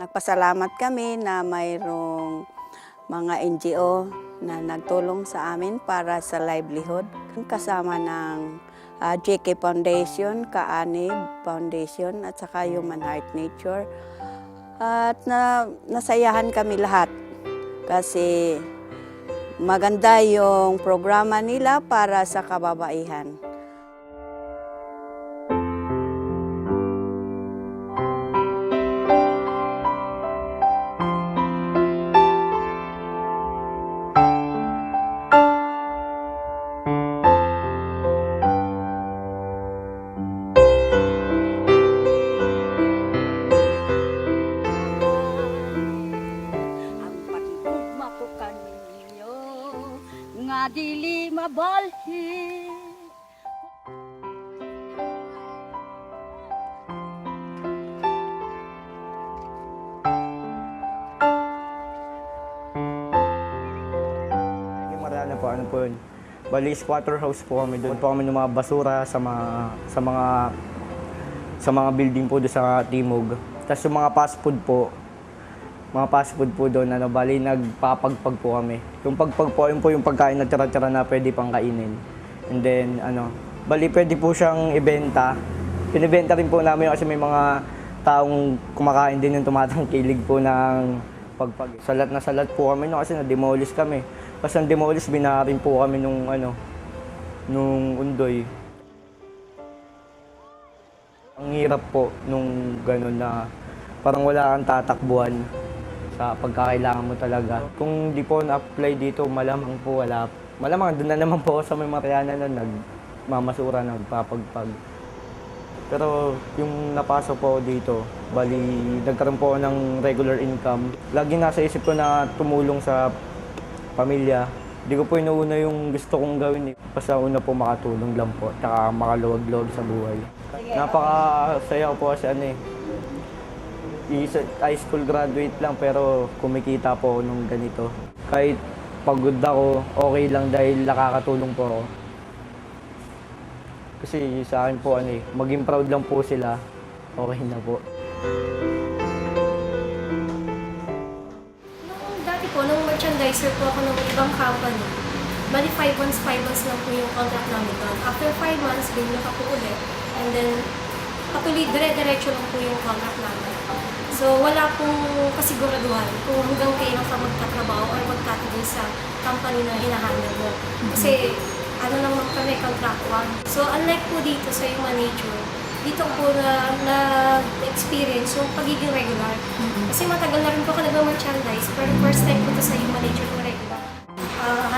Nagpasalamat kami na mayroong mga NGO na nagtulong sa amin para sa livelihood. Kasama ng JK Foundation, Kaanib Foundation at saka Human Heart Nature. At nasayahan kami lahat kasi maganda yung programa nila para sa kababaihan. Nga dili mabalhi. Marana po, ano po yun? Bali, squatter house po kami doon. Po kami ng mga basura sa mga building po doon sa Timog. Tapos yung mga fast food po doon, bali nagpapagpag po kami. Yung pagpag po, yun po yung pagkain na tira-tira na pwede pang kainin. And then, bali pwede po siyang ibenta. Pinibenta rin po namin kasi may mga taong kumakain din yung tumatangkilig po ng pagpag. Salat po kami kasi na-demolish kami. Kasi na-demolish, binaharin po kami nung undoy. Ang hirap po nung gano'n na parang wala kang tatakbuhan sa pagkakailangan mo talaga. Kung di po na-apply dito, malamang po wala. Malamang doon na naman po ako sa may Mariana na nagmamasura, nagpapagpag. Pero yung napasok po dito, bali nagkaroon po ako ng regular income. Lagi nasa isip ko na tumulong sa pamilya. Hindi ko po inuuna yung gusto kong gawin. Basta una po makatulong lang po, tsaka makaluwag-luwag sa buhay. Napakasaya ko po kasi high school graduate lang pero kumikita po nung ganito. Kahit pagod ako, okay lang dahil nakakatulong po ako. Kasi sa akin po maging proud lang po sila, okay na po. Dati po, nung merchandiser po ako ng ibang company, bali 5 months lang po yung contract namin doon. After 5 months, binlock ako ulit. And then, patuloy, dire-diretso lang po yung contract namin. So, wala pong kasiguraduhan kung hanggang kailan ka magtatrabaho or magtatagal sa company na hinahandle mo. Kasi, ano lang kami, contractual. So, unlike po dito sa Human Nature, dito po na-experience yung pagiging regular. Kasi matagal na rin po ako nag-merchandise, pero first time ko ito sa Human Nature na regular.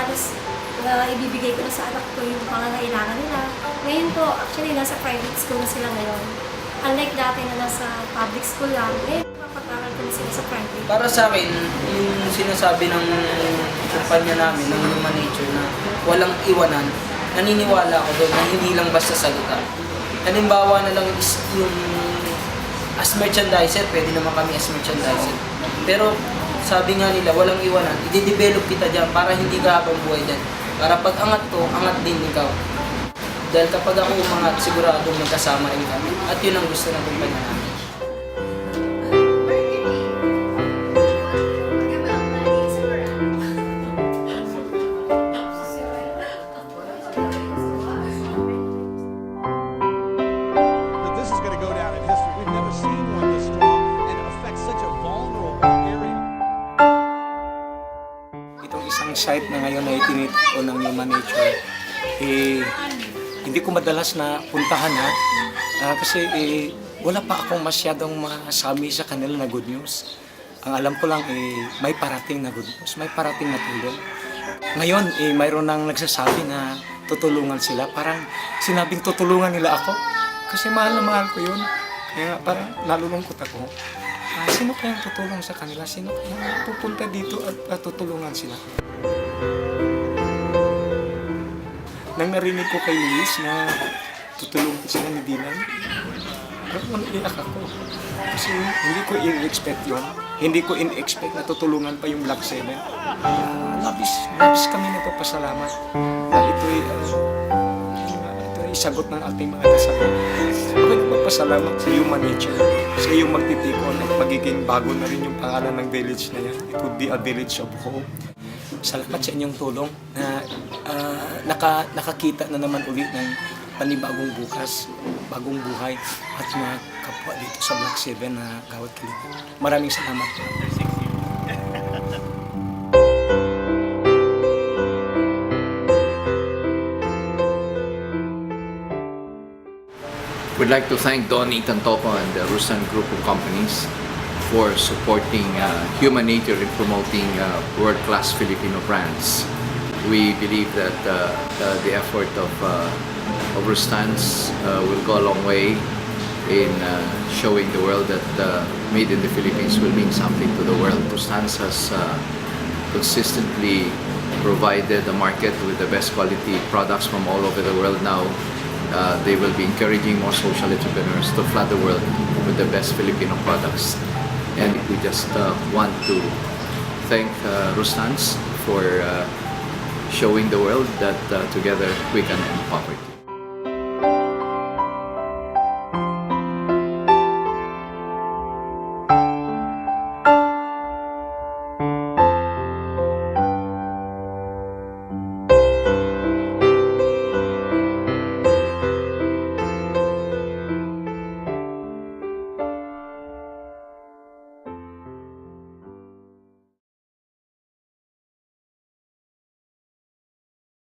Halos ibibigay ko na sa anak ko yung pangangailangan nila. Ngayon po, actually, nasa private school na sila ngayon. Unlike dati na nasa public school lang, napag-aral ko na sila sa private. Para sa akin, yung sinasabi ng kumpanya namin, ng Human Nature na walang iwanan, naniniwala ako doon na hindi lang basta salita. Halimbawa na lang is yung as merchandiser, pwede naman kami as merchandiser. Pero sabi nga nila, walang iwanan, i-develop kita dyan para hindi ka habang buhay dyan. Para pag angat ko, angat din ikaw. Dahil kapag ako umangat, siguradong magkasama rin kami. At yun ang gusto ng kumpanya namin. This is going to go down in history. We've never seen one this strong and affect such a vulnerable area. Itong isang site na ngayon na itinitipon ng Human Nature, hindi ko madalas na puntahan kasi wala pa akong masyadong masabi sa kanila na good news. Ang alam ko lang may parating na good news, may parating na tulong. Ngayon mayroon nang nagsasabi na tutulungan sila, parang sinabing tutulungan nila ako kasi mahal na mahal ko yun. Kaya parang nalulungkot ako. Sino kayang tutulong sa kanila? Sino kayang pupunta dito at tutulungan sila? Nang narinig ko kay Luis na tutulungan sila ni Dinan, parang iyak ako. Kasi hindi ko in-expect yun. Hindi ko in-expect na tutulungan pa yung Black 7. Labis kami nagpapasalamat na ito'y isagot ng ating mga dasal. Ako nagpapasalamat sa Human Nature, sa iyong magtitikon at magiging bago na rin yung pangalan ng village na yan. It would be a village of hope. Salamat sa inyong tulong na nakakita na naman ulit ng panibagong bukas, bagong buhay at mga kapwa dito sa Block 7 na Gawad Kilingan. Maraming salamat. We'd like to thank Don Ethan Topa and the Rustan Group of Companies for supporting Human Nature in promoting world-class Filipino brands. We believe that the effort of Rustans will go a long way in showing the world that made in the Philippines will mean something to the world. Rustans has consistently provided the market with the best quality products from all over the world now. They will be encouraging more social entrepreneurs to flood the world with the best Filipino products. And we just want to thank Rustans for showing the world that together we can end poverty.